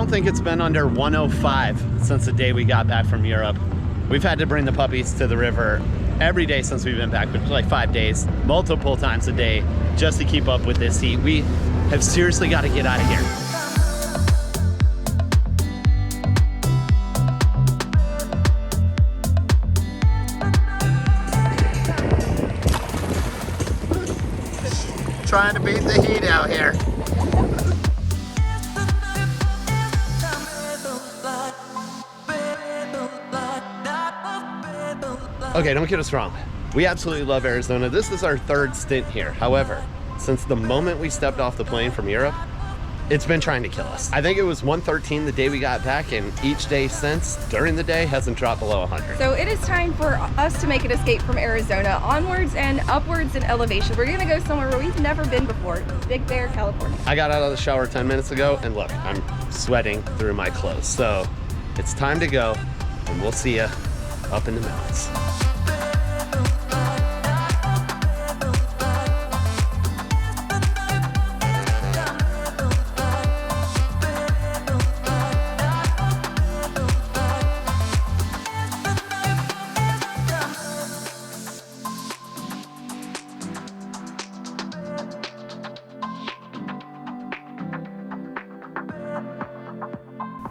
don't think it's been under 105 since the day we got back from Europe. We've had to bring the puppies to the river every day since we've been back, which is like 5 days, multiple times a day, just to keep up with this heat. We have seriously got to get out of here. Trying to beat the heat out here. Okay, don't get us wrong. We absolutely love Arizona. This is our third stint here. However, since the moment we stepped off the plane from Europe, it's been trying to kill us. I think it was 113 the day we got back, and each day since, during the day, hasn't dropped below 100. So it is time for us to make an escape from Arizona, onwards and upwards in elevation. We're gonna go somewhere where we've never been before, Big Bear, California. I got out of the shower 10 minutes ago, and look, I'm sweating through my clothes. So it's time to go, and we'll see you up in the mountains.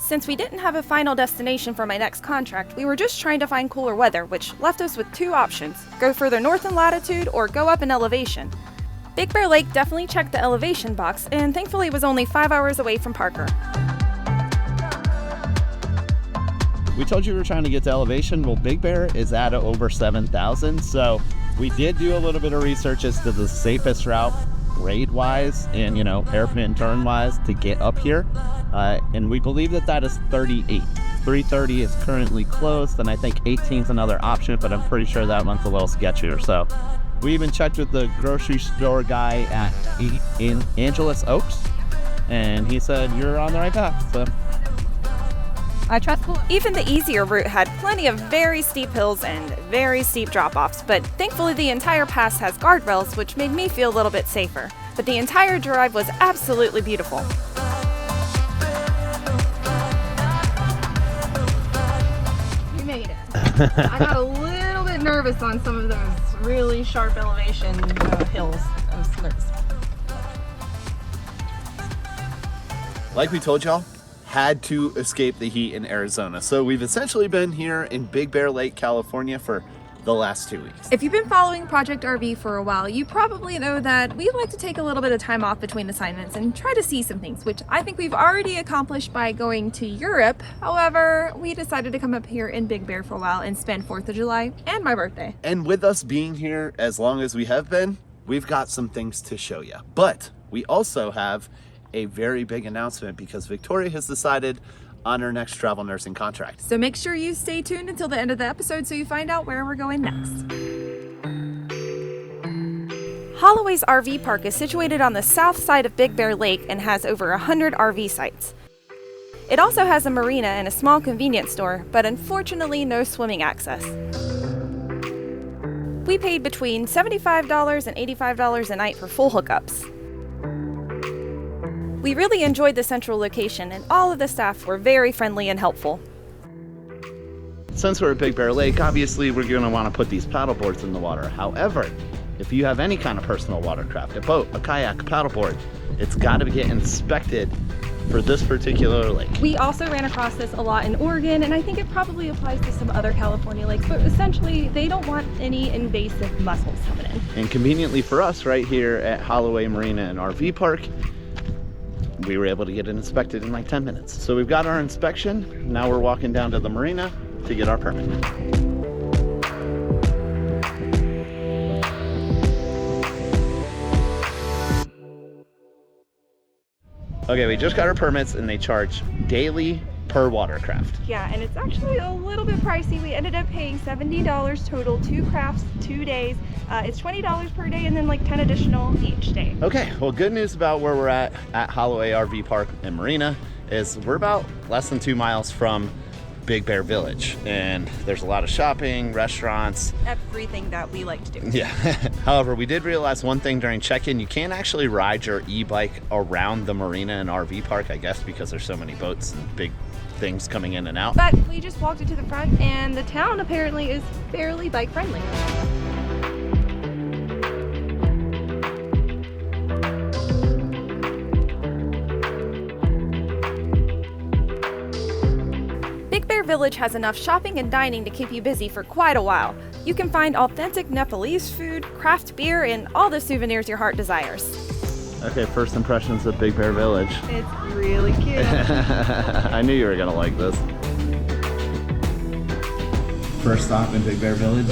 Since we didn't have a final destination for my next contract, we were just trying to find cooler weather, which left us with two options: go further north in latitude or go up in elevation. Big Bear Lake definitely checked the elevation box, and thankfully was only 5 hours away from Parker. We told you we were trying to get to elevation. Well, Big Bear is at over 7,000, so we did do a little bit of research as to the safest route grade-wise and, hairpin turn-wise to get up here. And we believe that is 38. 330 is currently closed, and I think 18 is another option, but I'm pretty sure that one's a little sketchier. So we even checked with the grocery store guy in Angeles Oaks, and he said you're on the right path. So I trust. Even the easier route had plenty of very steep hills and very steep drop-offs, but thankfully the entire pass has guardrails, which made me feel a little bit safer. But the entire drive was absolutely beautiful. We made it. I got a little bit nervous on some of those really sharp elevation hills. I was nervous. Like we told y'all, had to escape the heat in Arizona. So we've essentially been here in Big Bear Lake, California for the last 2 weeks. If you've been following Project RV for a while, you probably know that we like to take a little bit of time off between assignments and try to see some things, which I think we've already accomplished by going to Europe. However, we decided to come up here in Big Bear for a while and spend 4th of July and my birthday. And with us being here as long as we have been, we've got some things to show you. But we also have a very big announcement because Victoria has decided on her next travel nursing contract. So make sure you stay tuned until the end of the episode so you find out where we're going next. Holloway's RV park is situated on the south side of Big Bear Lake and has over 100 RV sites. It also has a marina and a small convenience store, but unfortunately no swimming access. We paid between $75 and $85 a night for full hookups. We really enjoyed the central location, and all of the staff were very friendly and helpful. since we're at Big Bear Lake, obviously we're going to want to put these paddle boards in the water. However, if you have any kind of personal watercraft, a boat, a kayak, a paddleboard, it's got to get inspected for this particular lake. We also ran across this a lot in Oregon, and I think it probably applies to some other California lakes, but essentially they don't want any invasive mussels coming in. And conveniently for us, right here at Holloway Marina and RV Park, we were able to get it inspected in like 10 minutes. So we've got our inspection. Now we're walking down to the marina to get our permit. Okay, we just got our permits and they charge daily per watercraft. Yeah, and it's actually a little bit pricey. We ended up paying $70 total, 2 crafts, 2 days. It's $20 per day and then like 10 additional each day. Okay, well, good news about where we're at Holloway RV Park and Marina is we're about less than 2 miles from Big Bear Village, and there's a lot of shopping, restaurants. Everything that we like to do. Yeah. However, we did realize one thing during check-in: you can't actually ride your e-bike around the marina and RV park, I guess, because there's so many boats and big things coming in and out. But we just walked it to the front, and the town apparently is fairly bike friendly. Big Bear Village has enough shopping and dining to keep you busy for quite a while. You can find authentic Nepalese food, craft beer, and all the souvenirs your heart desires. Okay, first impressions of Big Bear Village. It's really cute. I knew you were gonna like this. First stop in Big Bear Village,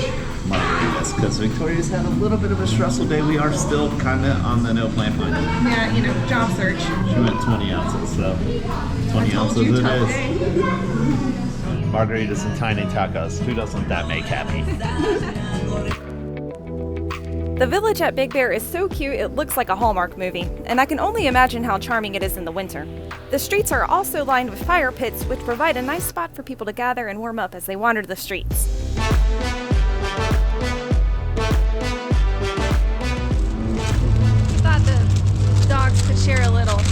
margaritas, because Victoria's had a little bit of a stressful day. We are still kind of on the no plan hunt. Yeah, you know, job search. She went 20 ounces, so 20 ounces it is. Margaritas and tiny tacos. Who doesn't that make happy? The village at Big Bear is so cute it looks like a Hallmark movie, and I can only imagine how charming it is in the winter. The streets are also lined with fire pits, which provide a nice spot for people to gather and warm up as they wander the streets. Thought the dogs could share a little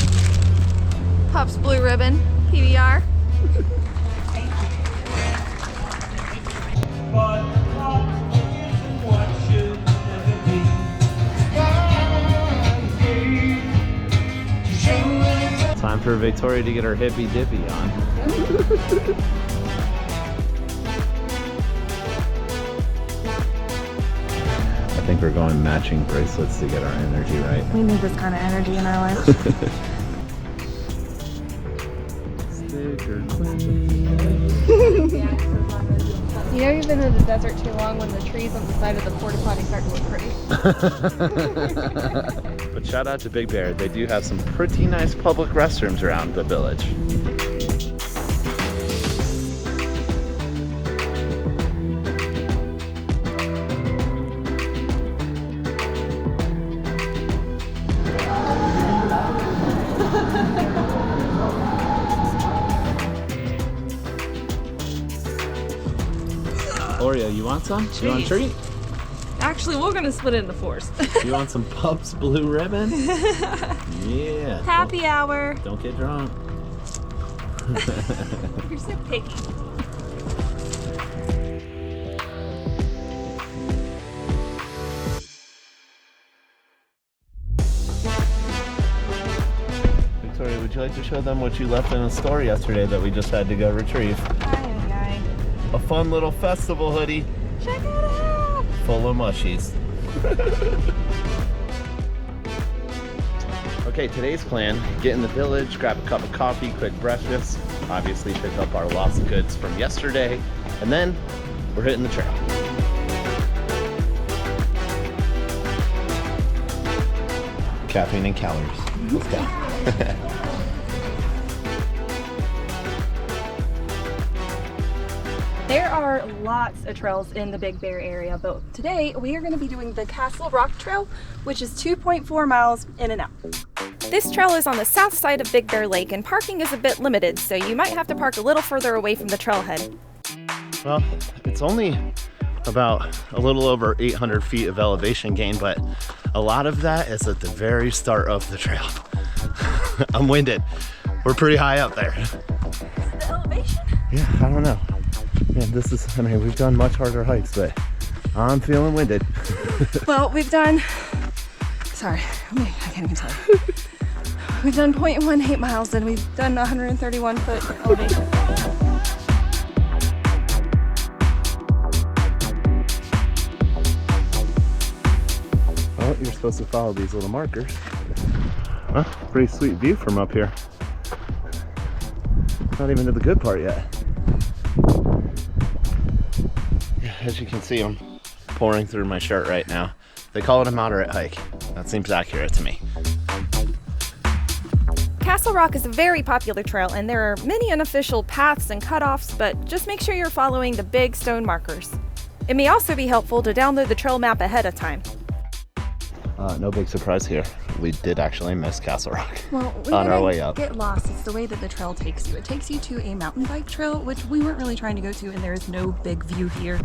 Pups Blue Ribbon PBR. Time for Victoria to get her hippy dippy on. I think we're going matching bracelets to get our energy right. We need this kind of energy in our life. Sticker clean. You know you've been in the desert too long when the trees on the side of the porta potty start to look pretty. But shout out to Big Bear. They do have some pretty nice public restrooms around the village. Oreo, you want some? You want a treat? Actually, we're gonna split it into fours. You want some Pups Blue Ribbon? Yeah. Happy hour. Don't get drunk. You're so picky. Victoria, would you like to show them what you left in a store yesterday that we just had to go retrieve? A fun little festival hoodie. Check it out. Full of mushies. Okay, today's plan: get in the village, grab a cup of coffee, quick breakfast, obviously pick up our lost goods from yesterday, and then we're hitting the trail. Caffeine and calories. Let's go. There are lots of trails in the Big Bear area, but today we are going to be doing the Castle Rock Trail, which is 2.4 miles in and out. This trail is on the south side of Big Bear Lake, and parking is a bit limited, so you might have to park a little further away from the trailhead. Well, it's only about a little over 800 feet of elevation gain, but a lot of that is at the very start of the trail. I'm winded. We're pretty high up there. The elevation? Yeah, I don't know. Man, this is, I mean, we've done much harder hikes, but I'm feeling winded. Well, we've done, sorry, I can't even tell you. We've done 0.18 miles and we've done 131 foot elevation. Well, you're supposed to follow these little markers. Well, pretty sweet view from up here. Not even to the good part yet. As you can see, I'm pouring through my shirt right now. They call it a moderate hike. That seems accurate to me. Castle Rock is a very popular trail, and there are many unofficial paths and cutoffs, but just make sure you're following the big stone markers. It may also be helpful to download the trail map ahead of time. No big surprise here. we did actually miss Castle Rock Well, we on our didn't way up. get lost. It's the way that the trail takes you. It takes you to a mountain bike trail, which we weren't really trying to go to, and there is no big view here.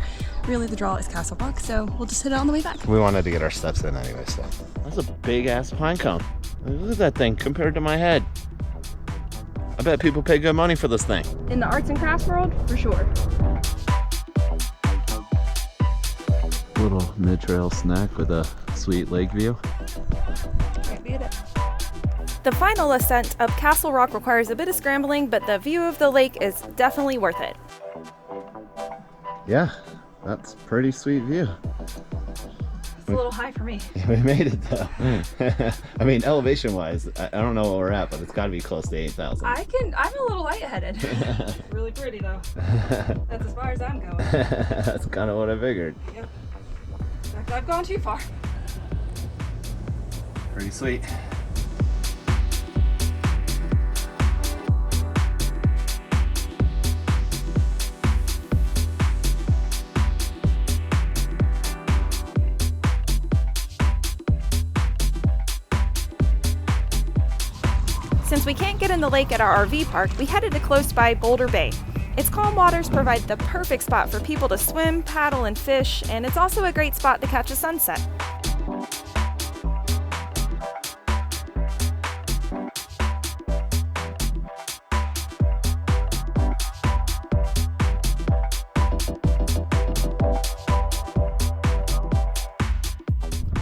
Really, the draw is Castle Rock, so we'll just hit it on the way back. We wanted to get our steps in anyway, so. That's a big ass pine cone. Look at that thing compared to my head. I bet people pay good money for this thing. In the arts and crafts world, for sure. Little mid-trail snack with a sweet lake view. Can't beat it. The final ascent of Castle Rock requires a bit of scrambling, but the view of the lake is definitely worth it. Yeah, that's a pretty sweet view. It's a little high for me. We made it though. I mean, elevation-wise, I don't know where we're at, but it's got to be close to 8,000. I'm a little lightheaded. It's really pretty though. That's as far as I'm going. That's kind of what I figured. Yep. In fact, I've gone too far. Pretty sweet. Since we can't get in the lake at our RV park, we headed to close by Boulder Bay. Its calm waters provide the perfect spot for people to swim, paddle, and fish, and it's also a great spot to catch a sunset.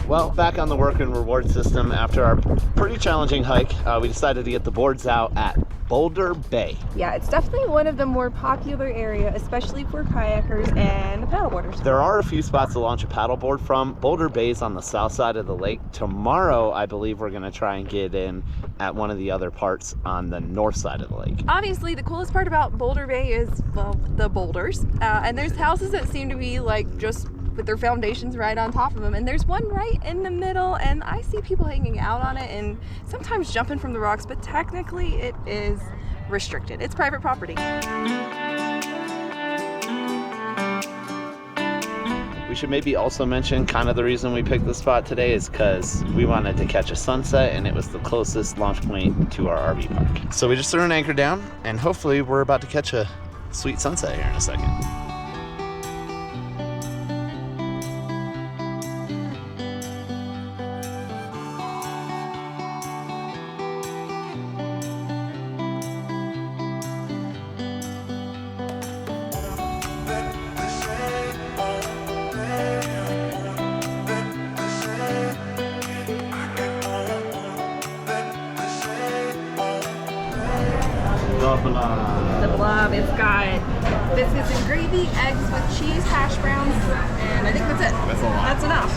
Well, back on the work and reward system after our pretty challenging hike, we decided to get the boards out at Boulder Bay. Yeah, it's definitely one of the more popular areas, especially for kayakers and paddleboarders. There are a few spots to launch a paddleboard from. Boulder Bay is on the south side of the lake. Tomorrow, I believe we're gonna try and get in at one of the other parts on the north side of the lake. Obviously, the coolest part about Boulder Bay is, well, the boulders. And there's houses that seem to be like just with their foundations right on top of them. And there's one right in the middle, and I see people hanging out on it and sometimes jumping from the rocks, but technically it is restricted. It's private property. We should maybe also mention kind of the reason we picked this spot today is because we wanted to catch a sunset, and it was the closest launch point to our RV park. So we just threw an anchor down, and hopefully we're about to catch a sweet sunset here in a second. The blob, it's got biscuits and gravy, eggs with cheese, hash browns, and I think that's it. That's a lot. That's enough.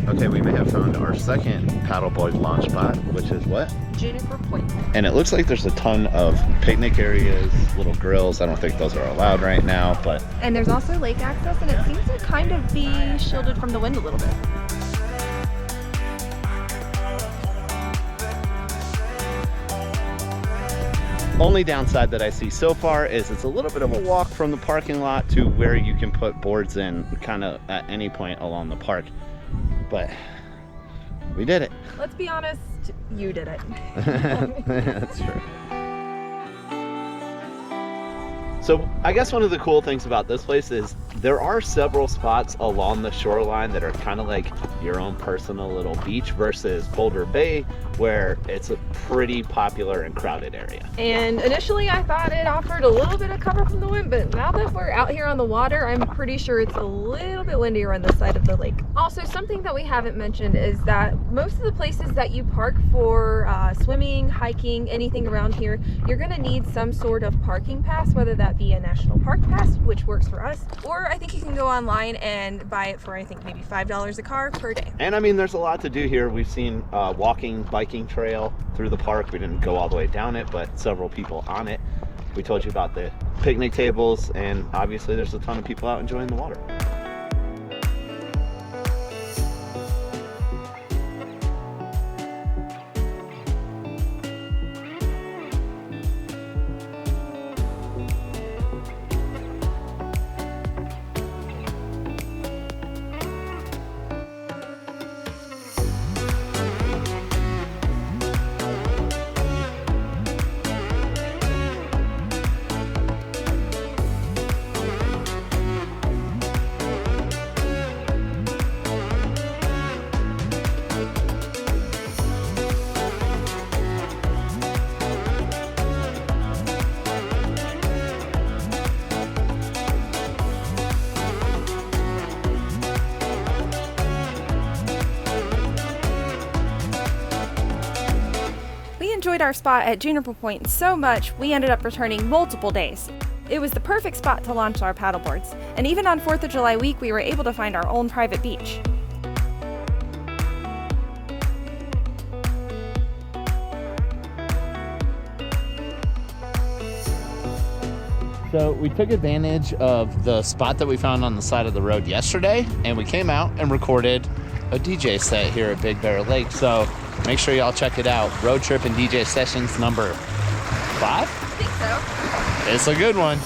Okay, we may have found our second paddleboard launch spot, which is what? Juniper Point. And it looks like there's a ton of picnic areas, little grills. I don't think those are allowed right now, but And there's also lake access, and it seems to kind of be shielded from the wind a little bit. only downside that I see so far is it's a little bit of a walk from the parking lot to where you can put boards in kind of at any point along the park. But we did it. Let's be honest, you did it. That's true. So I guess one of the cool things about this place is there are several spots along the shoreline that are kind of like your own personal little beach versus Boulder Bay, where it's a pretty popular and crowded area. And initially I thought it offered a little bit of cover from the wind, but now that we're out here on the water, I'm pretty sure it's a little bit windier on this side of the lake. Also, something that we haven't mentioned is that most of the places that you park for swimming, hiking, anything around here, you're gonna need some sort of parking pass, whether that be a national park pass, which works for us, or I think you can go online and buy it for, I think, maybe $5 a car per day. And I mean, there's a lot to do here. We've seen walking, biking trail through the park. We didn't go all the way down it, but several people on it. We told you about the picnic tables, and obviously there's a ton of people out enjoying the water. enjoyed our spot at Juniper Point so much, we ended up returning multiple days. It was the perfect spot to launch our paddleboards, and even on 4th of July week, we were able to find our own private beach. So we took advantage of the spot that we found on the side of the road yesterday, and we came out and recorded a DJ set here at Big Bear Lake. So make sure y'all check it out. Road Trip and DJ Sessions number 5? I think so. It's a good one.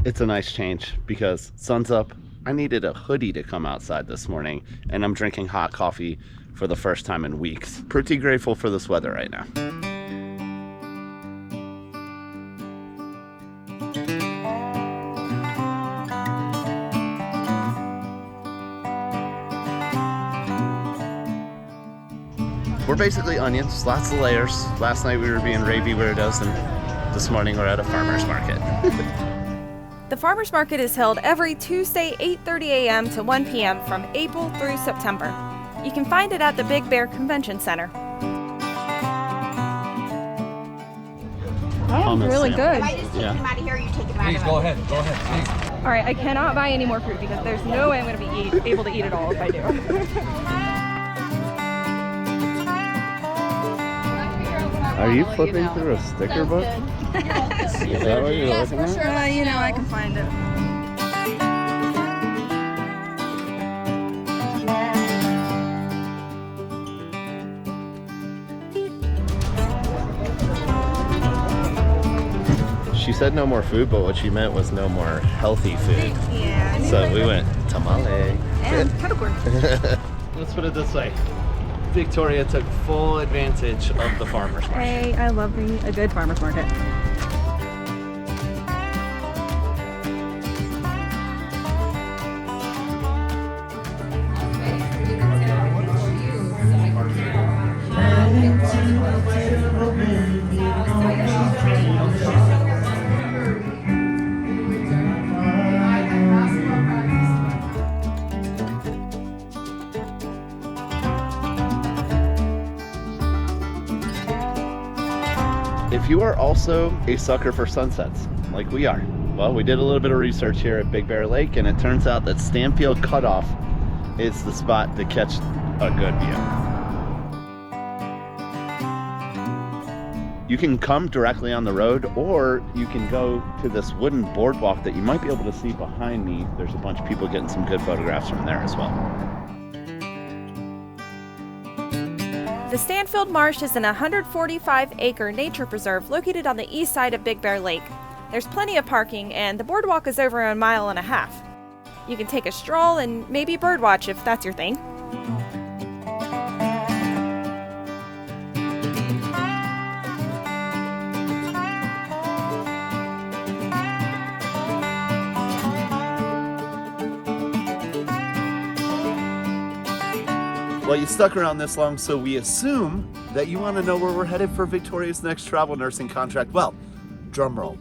It's a nice change because sun's up. I needed a hoodie to come outside this morning, and I'm drinking hot coffee for the first time in weeks. Pretty grateful for this weather right now. We're basically onions, lots of layers. Last night we were being ravey weirdos, and this morning we're at a farmer's market. The farmers market is held every Tuesday 8:30 a.m. to 1 p.m. from April through September. You can find it at the Big Bear Convention Center. Hummus Really sandwich. good. I just take Yeah. them out of here, you take them out Please of go it. ahead. Go ahead. Please. All right, I cannot buy any more fruit because there's no way I'm going to be able to eat it all if I do. Are you flipping through a sticker book? Is that what you're looking at? You know, I can find it. She said no more food, but what she meant was no more healthy food. Yeah. So we went tamale. And peppercorn. Let's put it this way. Victoria took full advantage of the farmer's market. Hey, I love a good farmer's market. If you are also a sucker for sunsets, like we are, well, we did a little bit of research here at Big Bear Lake, and it turns out that Stanfield Cutoff is the spot to catch a good view. You can come directly on the road, or you can go to this wooden boardwalk that you might be able to see behind me. There's a bunch of people getting some good photographs from there as well. The Stanfield Marsh is an 145-acre nature preserve located on the east side of Big Bear Lake. There's plenty of parking, and the boardwalk is over 1.5 miles. You can take a stroll and maybe birdwatch if that's your thing. Well, you stuck around this long, so we assume that you want to know where we're headed for Victoria's next travel nursing contract. Well, drum roll.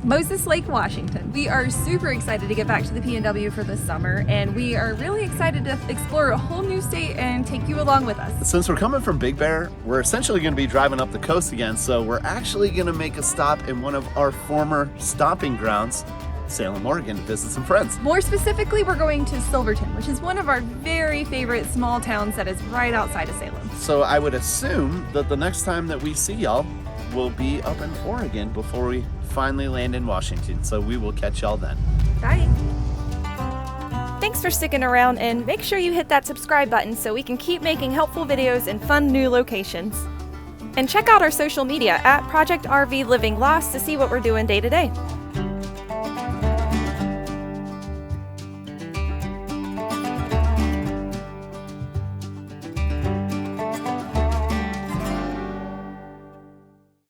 Moses Lake, Washington. We are super excited to get back to the PNW for this summer, and we are really excited to explore a whole new state and take you along with us. Since we're coming from Big Bear, we're essentially going to be driving up the coast again, so we're actually going to make a stop in one of our former stomping grounds, Salem, Oregon, to visit some friends. More specifically, we're going to Silverton, which is one of our very favorite small towns that is right outside of Salem. So I would assume that the next time that we see y'all will be up in Oregon before we finally land in Washington. So we will catch y'all then. Bye. Thanks for sticking around, and make sure you hit that subscribe button so we can keep making helpful videos in fun new locations. And check out our social media at Project RV Living Lost to see what we're doing day to day.